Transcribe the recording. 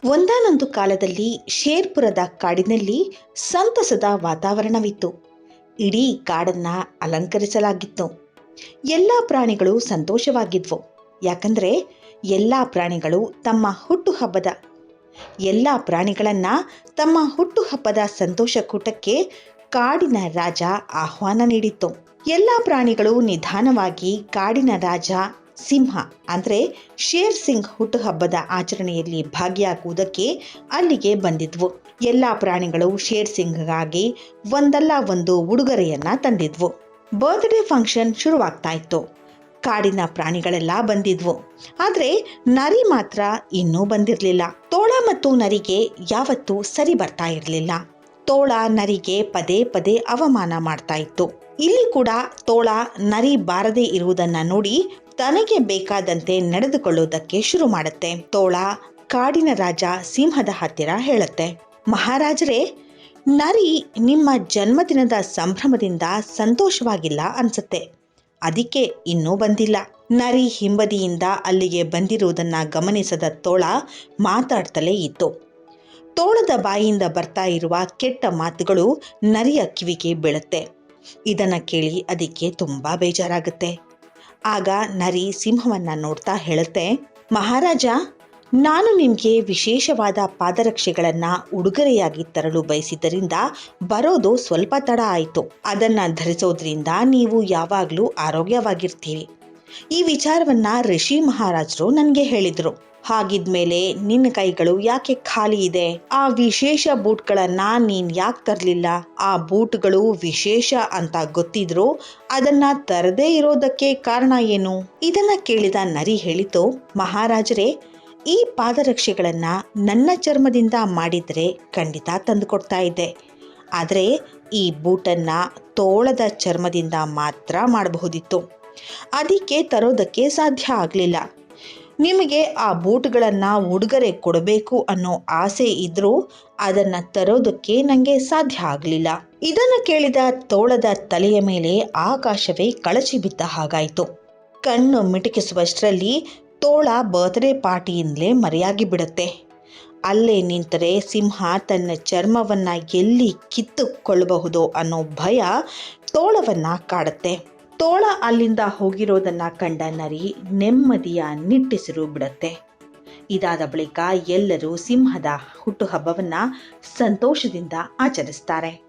ಒಂದಾನೊಂದು ಕಾಲದಲ್ಲಿ ಶೇರ್ಪುರದ ಕಾಡಿನಲ್ಲಿ ಸಂತಸದ ವಾತಾವರಣವಿತ್ತು. ಇಡೀ ಕಾಡನ್ನ ಅಲಂಕರಿಸಲಾಗಿತ್ತು. ಎಲ್ಲ ಪ್ರಾಣಿಗಳು ಸಂತೋಷವಾಗಿದ್ವು. ಯಾಕಂದ್ರೆ ಎಲ್ಲ ಪ್ರಾಣಿಗಳು ತಮ್ಮ ಹುಟ್ಟುಹಬ್ಬದ ಸಂತೋಷಕೂಟಕ್ಕೆ ಕಾಡಿನ ರಾಜ ಆಹ್ವಾನ ನೀಡಿತ್ತು. ಎಲ್ಲ ಪ್ರಾಣಿಗಳು ನಿಧಾನವಾಗಿ ಕಾಡಿನ ರಾಜ ಸಿಂಹ ಅಂದ್ರೆ ಶೇರ್ ಸಿಂಗ್ ಹುಟ್ಟುಹಬ್ಬದ ಆಚರಣೆಯಲ್ಲಿ ಭಾಗಿಯಾಗುವುದಕ್ಕೆ ಅಲ್ಲಿಗೆ ಬಂದಿದ್ವು. ಎಲ್ಲ ಪ್ರಾಣಿಗಳು ಶೇರ್ ಸಿಂಗ್ಗಾಗಿ ಒಂದಲ್ಲ ಒಂದು ಉಡುಗೊರೆಯನ್ನ ತಂದಿದ್ವು. ಬರ್ತ್ಡೇ ಫಂಕ್ಷನ್ ಶುರುವಾಗ್ತಾ ಇತ್ತು. ಕಾಡಿನ ಪ್ರಾಣಿಗಳೆಲ್ಲ ಬಂದಿದ್ವು. ಆದ್ರೆ ನರಿ ಮಾತ್ರ ಇನ್ನೂ ಬಂದಿರಲಿಲ್ಲ. ತೋಳ ಮತ್ತು ನರಿಗೆ ಯಾವತ್ತೂ ಸರಿ ಬರ್ತಾ ಇರಲಿಲ್ಲ. ತೋಳ ನರಿಗೆ ಪದೇ ಪದೇ ಅವಮಾನ ಮಾಡ್ತಾ ಇತ್ತು. ಇಲ್ಲಿ ಕೂಡ ತೋಳ ನರಿ ಬಾರದೇ ಇರುವುದನ್ನ ನೋಡಿ ತನಗೆ ಬೇಕಾದಂತೆ ನಡೆದುಕೊಳ್ಳುವುದಕ್ಕೆ ಶುರು ಮಾಡುತ್ತೆ. ತೋಳ ಕಾಡಿನ ರಾಜ ಸಿಂಹದ ಹತ್ತಿರ ಹೇಳುತ್ತೆ, ಮಹಾರಾಜರೇ, ನರಿ ನಿಮ್ಮ ಜನ್ಮದಿನದ ಸಂಭ್ರಮದಿಂದ ಸಂತೋಷವಾಗಿಲ್ಲ ಅನ್ಸುತ್ತೆ. ಅದಕ್ಕೆ ಇನ್ನೂ ಬಂದಿಲ್ಲ. ನರಿ ಹಿಂಬದಿಯಿಂದ ಅಲ್ಲಿಗೆ ಬಂದಿರುವುದನ್ನ ಗಮನಿಸದ ತೋಳ ಮಾತಾಡ್ತಲೇ ಇತ್ತು. ತೋಳದ ಬಾಯಿಯಿಂದ ಬರ್ತಾ ಇರುವ ಕೆಟ್ಟ ಮಾತುಗಳು ನರಿಯ ಕಿವಿಗೆ ಬೀಳುತ್ತೆ. ಇದನ್ನ ಕೇಳಿ ಅದಕ್ಕೆ ತುಂಬಾ ಬೇಜಾರಾಗುತ್ತೆ. ಆಗ ನರಿ ಸಿಂಹವನ್ನ ನೋಡ್ತಾ ಹೇಳುತ್ತೆ, ಮಹಾರಾಜ, ನಾನು ನಿಮ್ಗೆ ವಿಶೇಷವಾದ ಪಾದರಕ್ಷೆಗಳನ್ನ ಉಡುಗೊರೆಯಾಗಿ ತರಲು ಬಯಸಿದ್ದರಿಂದ ಬರೋದು ಸ್ವಲ್ಪ ತಡ ಆಯಿತು. ಅದನ್ನ ಧರಿಸೋದ್ರಿಂದ ನೀವು ಯಾವಾಗ್ಲೂ ಆರೋಗ್ಯವಾಗಿರ್ತೀರಿ. ಈ ವಿಚಾರವನ್ನ ಋಷಿ ಮಹಾರಾಜರು ನನಗೆ ಹೇಳಿದ್ರು. ಹಾಗಿದ್ಮೇಲೆ ನಿನ್ನ ಕೈಗಳು ಯಾಕೆ ಖಾಲಿ ಇದೆ? ಆ ವಿಶೇಷ ಬೂಟ್ಗಳನ್ನ ನೀನ್ ಯಾಕೆ ತರ್ಲಿಲ್ಲ? ಆ ಬೂಟ್ಗಳು ವಿಶೇಷ ಅಂತ ಗೊತ್ತಿದ್ರು ಅದನ್ನ ತರದೇ ಇರೋದಕ್ಕೆ ಕಾರಣ ಏನು? ಇದನ್ನ ಕೇಳಿದ ನರಿ ಹೇಳಿತು, ಮಹಾರಾಜರೇ, ಈ ಪಾದರಕ್ಷೆಗಳನ್ನ ನನ್ನ ಚರ್ಮದಿಂದ ಮಾಡಿದ್ರೆ ಖಂಡಿತ ತಂದು ಕೊಡ್ತಾ ಇದ್ದೆ. ಆದ್ರೆ ಈ ಬೂಟನ್ನ ತೋಳದ ಚರ್ಮದಿಂದ ಮಾತ್ರ ಮಾಡಬಹುದಿತ್ತು. ಅದಕ್ಕೆ ತರೋದಕ್ಕೆ ಸಾಧ್ಯ ಆಗ್ಲಿಲ್ಲ. ನಿಮಗೆ ಆ ಬೂಟ್ಗಳನ್ನ ಉಡುಗೊರೆ ಕೊಡಬೇಕು ಅನ್ನೋ ಆಸೆ ಇದ್ರೂ ಅದನ್ನ ತರೋದಕ್ಕೆ ನಂಗೆ ಸಾಧ್ಯ ಆಗ್ಲಿಲ್ಲ. ಇದನ್ನ ಕೇಳಿದ ತೋಳದ ತಲೆಯ ಮೇಲೆ ಆಕಾಶವೇ ಕಳಚಿ ಬಿದ್ದ ಹಾಗಾಯ್ತು. ಕಣ್ಣು ಮಿಟುಕಿಸುವಷ್ಟರಲ್ಲಿ ತೋಳ ಬರ್ತ್ಡೇ ಪಾರ್ಟಿಯಿಂದಲೇ ಮರೆಯಾಗಿ ಬಿಡುತ್ತೆ. ಅಲ್ಲೇ ನಿಂತರೆ ಸಿಂಹ ತನ್ನ ಚರ್ಮವನ್ನ ಎಲ್ಲಿ ಕಿತ್ತುಕೊಳ್ಳಬಹುದೋ ಅನ್ನೋ ಭಯ ತೋಳವನ್ನ ಕಾಡುತ್ತೆ. ತೋಳ ಅಲ್ಲಿಂದ ಹೋಗಿರೋದನ್ನ ಕಂಡ ನರಿ ನೆಮ್ಮದಿಯ ನಿಟ್ಟುಸಿರು ಬಿಡುತ್ತೆ. ಇದಾದ ಬಳಿಕ ಎಲ್ಲರೂ ಸಿಂಹದ ಹುಟ್ಟುಹಬ್ಬವನ್ನ ಸಂತೋಷದಿಂದ ಆಚರಿಸ್ತಾರೆ.